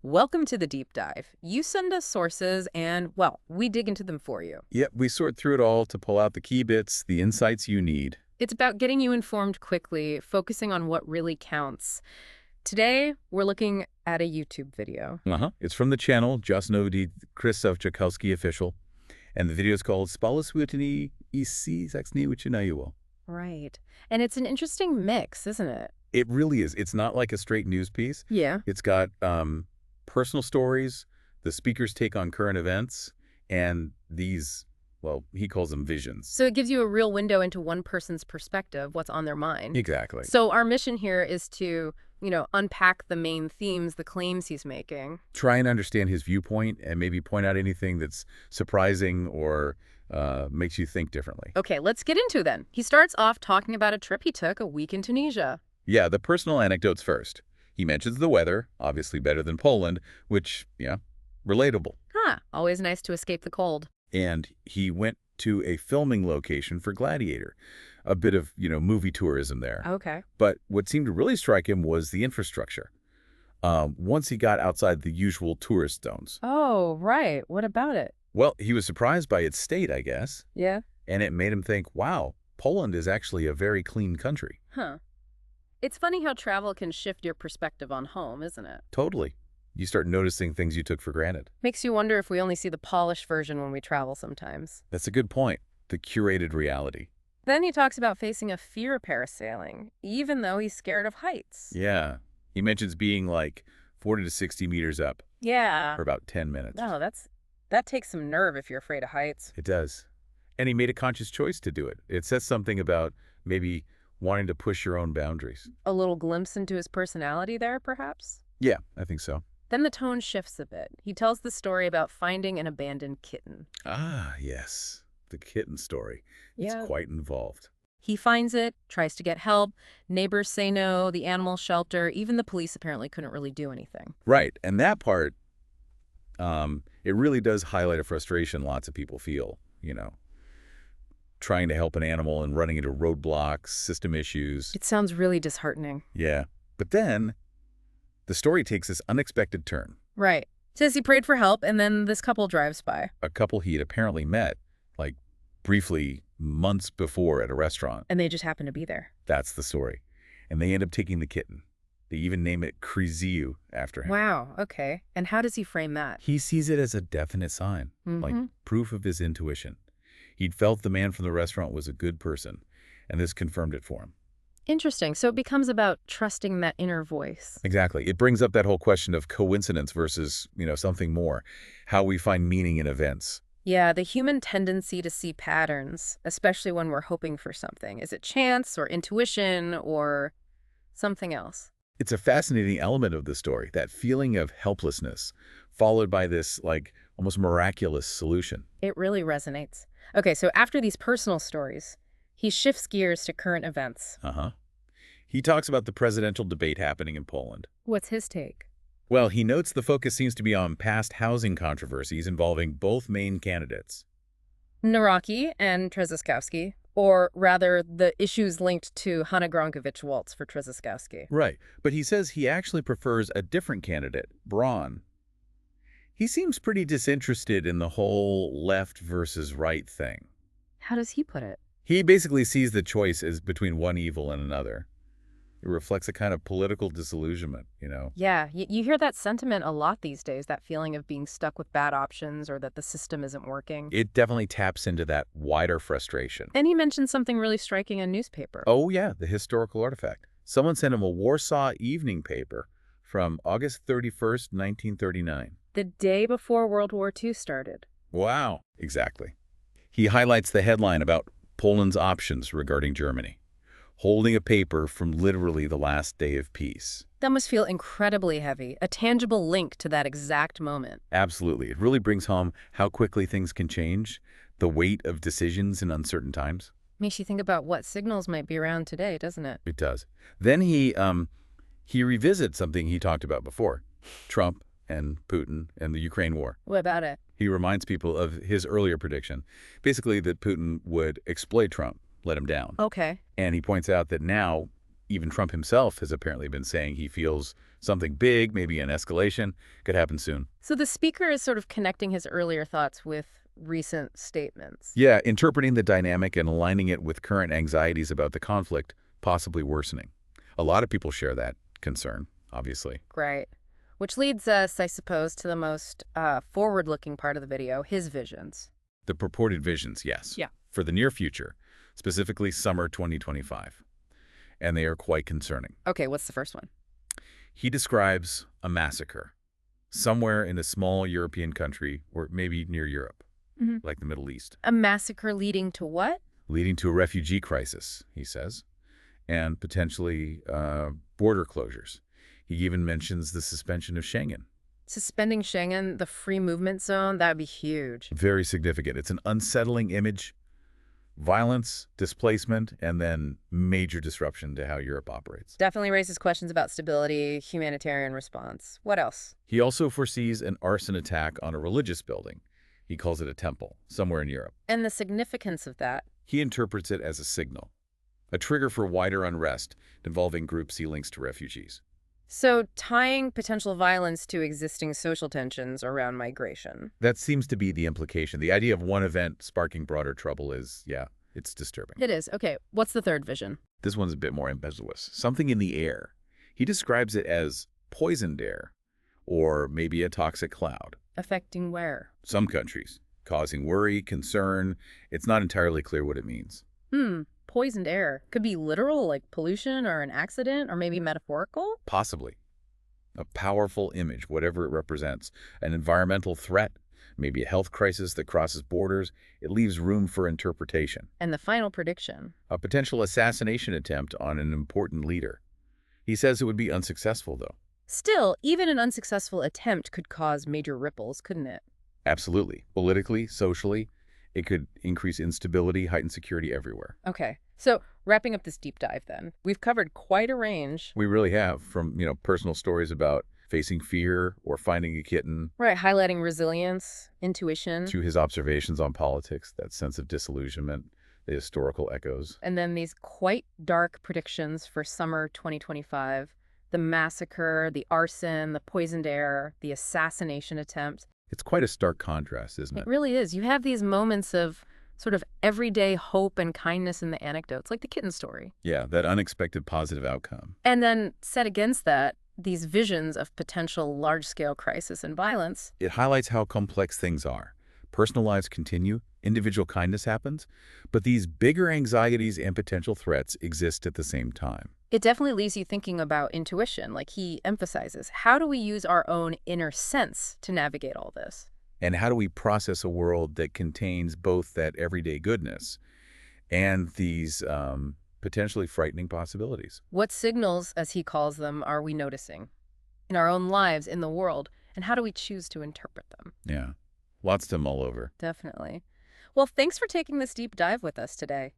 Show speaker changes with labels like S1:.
S1: Welcome to the deep dive. You send us sources and, well, we dig into them for you.
S2: Yep, we sort through it all to pull out the key bits, the insights you need.
S1: It's about getting you informed quickly, focusing on what really counts. Today, we're looking at a YouTube video.
S2: It's from the channel, Just Know the Krzysztof Jackowski official. And the video is called Spaloswitny Isi Saxni Uchinayu.
S1: Right. And it's an interesting mix, isn't it?
S2: It really is. It's not like a straight news piece.
S1: Yeah.
S2: It's got personal stories, the speaker's take on current events, and these, well, he calls them visions.
S1: So it gives you a real window into one person's perspective, what's on their mind.
S2: Exactly.
S1: So our mission here is to, unpack the main themes, the claims he's making.
S2: Try and understand his viewpoint and maybe point out anything that's surprising or makes you think differently.
S1: Okay, let's get into it then. He starts off talking about a trip he took a week in Tunisia.
S2: Yeah, the personal anecdotes first. He mentions the weather, obviously better than Poland, which, yeah, relatable.
S1: Always nice to escape the cold.
S2: And he went to a filming location for Gladiator. A bit of, movie tourism there.
S1: Okay.
S2: But what seemed to really strike him was the infrastructure. Once he got outside the usual tourist zones.
S1: Oh, right. What about it?
S2: Well, he was surprised by its state, I guess.
S1: Yeah.
S2: And it made him think, wow, Poland is actually a very clean country.
S1: Huh. It's funny how travel can shift your perspective on home, isn't it?
S2: Totally. You start noticing things you took for granted.
S1: Makes you wonder if we only see the polished version when we travel sometimes.
S2: That's a good point. The curated reality.
S1: Then he talks about facing a fear of parasailing, even though he's scared of heights.
S2: Yeah. He mentions being like 40 to 60 meters up
S1: Yeah.
S2: for about 10 minutes.
S1: No, that takes some nerve if you're afraid of heights.
S2: It does. And he made a conscious choice to do it. It says something about maybe wanting to push your own boundaries.
S1: A little glimpse into his personality there, perhaps?
S2: Yeah, I think so.
S1: Then the tone shifts a bit. He tells the story about finding an abandoned kitten.
S2: Ah, yes. The kitten story.
S1: Yeah.
S2: It's quite involved.
S1: He finds it, tries to get help. Neighbors say no, the animal shelter, even the police apparently couldn't really do anything.
S2: Right. And that part, it really does highlight a frustration lots of people feel, trying to help an animal and running into roadblocks, system issues.
S1: It sounds really disheartening.
S2: Yeah. But then the story takes this unexpected turn.
S1: Right. Says he prayed for help, and then this couple drives by.
S2: A couple he had apparently met, like, briefly months before at a restaurant.
S1: And they just happen to be there.
S2: That's the story. And they end up taking the kitten. They even name it Krzysiu after him.
S1: Wow, okay. And how does he frame that?
S2: He sees it as a definite sign, like proof of his intuition. He'd felt the man from the restaurant was a good person, and this confirmed it for him.
S1: Interesting. So it becomes about trusting that inner voice.
S2: Exactly. It brings up that whole question of coincidence versus, something more, how we find meaning in events.
S1: Yeah, the human tendency to see patterns, especially when we're hoping for something. Is it chance or intuition or something else?
S2: It's a fascinating element of the story, that feeling of helplessness, followed by this, almost miraculous solution.
S1: It really resonates. Okay, so after these personal stories, he shifts gears to current events.
S2: He talks about the presidential debate happening in Poland.
S1: What's his take?
S2: Well, he notes the focus seems to be on past housing controversies involving both main candidates.
S1: Naraki and Trzaskowski, or rather the issues linked to Hanna Gronkiewicz-Waltz for Trzaskowski.
S2: Right, but he says he actually prefers a different candidate, Braun. He seems pretty disinterested in the whole left versus right thing.
S1: How does he put it?
S2: He basically sees the choice as between one evil and another. It reflects a kind of political disillusionment,
S1: Yeah, you hear that sentiment a lot these days, that feeling of being stuck with bad options or that the system isn't working.
S2: It definitely taps into that wider frustration.
S1: And he mentioned something really striking in a newspaper.
S2: Oh, yeah, the historical artifact. Someone sent him a Warsaw evening paper from August 31st, 1939.
S1: The day before World War II started.
S2: Wow. Exactly. He highlights the headline about Poland's options regarding Germany, holding a paper from literally the last day of peace.
S1: That must feel incredibly heavy, a tangible link to that exact moment.
S2: Absolutely. It really brings home how quickly things can change, the weight of decisions in uncertain times.
S1: Makes you think about what signals might be around today, doesn't it?
S2: It does. Then he revisits something he talked about before, Trump and Putin and the Ukraine war.
S1: What about it?
S2: He reminds people of his earlier prediction, basically that Putin would exploit Trump, let him down.
S1: Okay.
S2: And he points out that now Even Trump himself has apparently been saying he feels something big, maybe an escalation, could happen soon.
S1: So the speaker is sort of connecting his earlier thoughts with recent statements.
S2: Yeah, interpreting the dynamic and aligning it with current anxieties about the conflict, possibly worsening. A lot of people share that concern, obviously.
S1: Right. Which leads us, I suppose, to the most forward-looking part of the video, his visions.
S2: The purported visions, yes.
S1: Yeah.
S2: For the near future, specifically summer 2025. And they are quite concerning.
S1: Okay, what's the first one?
S2: He describes a massacre somewhere in a small European country, or maybe near Europe, like the Middle East.
S1: A massacre leading to what?
S2: Leading to a refugee crisis, he says, and potentially border closures. He even mentions the suspension of Schengen.
S1: Suspending Schengen, the free movement zone, that would be huge.
S2: Very significant. It's an unsettling image. Violence, displacement, and then major disruption to how Europe operates.
S1: Definitely raises questions about stability, humanitarian response. What else?
S2: He also foresees an arson attack on a religious building. He calls it a temple, somewhere in Europe.
S1: And the significance of that?
S2: He interprets it as a signal, a trigger for wider unrest involving groups he links to refugees.
S1: So tying potential violence to existing social tensions around migration.
S2: That seems to be the implication. The idea of one event sparking broader trouble is, yeah, it's disturbing.
S1: It is. Okay, what's the third vision?
S2: This one's a bit more ambiguous. Something in the air. He describes it as poisoned air, or maybe a toxic cloud.
S1: Affecting where?
S2: Some countries, causing worry, concern. It's not entirely clear what it means.
S1: Poisoned air. Could be literal, like pollution or an accident, or maybe metaphorical?
S2: Possibly. A powerful image, whatever it represents. An environmental threat, maybe a health crisis that crosses borders. It leaves room for interpretation.
S1: And the final prediction.
S2: A potential assassination attempt on an important leader. He says it would be unsuccessful, though.
S1: Still, even an unsuccessful attempt could cause major ripples, couldn't it?
S2: Absolutely. Politically, socially, it could increase instability, heighten security everywhere.
S1: Okay, so wrapping up this deep dive then, we've covered quite a range.
S2: We really have, from, personal stories about facing fear or finding a kitten.
S1: Right, highlighting resilience, intuition.
S2: To his observations on politics, that sense of disillusionment, the historical echoes.
S1: And then these quite dark predictions for summer 2025. The massacre, the arson, the poisoned air, the assassination attempt.
S2: It's quite a stark contrast, isn't it?
S1: It really is. You have these moments of sort of everyday hope and kindness in the anecdotes, like the kitten story.
S2: Yeah, that unexpected positive outcome.
S1: And then set against that, these visions of potential large-scale crisis and violence.
S2: It highlights how complex things are. Personal lives continue, individual kindness happens, but these bigger anxieties and potential threats exist at the same time.
S1: It definitely leaves you thinking about intuition, like he emphasizes. How do we use our own inner sense to navigate all this?
S2: And how do we process a world that contains both that everyday goodness and these potentially frightening possibilities?
S1: What signals, as he calls them, are we noticing in our own lives, in the world, and how do we choose to interpret them?
S2: Yeah, lots to mull over.
S1: Definitely. Well, thanks for taking this deep dive with us today.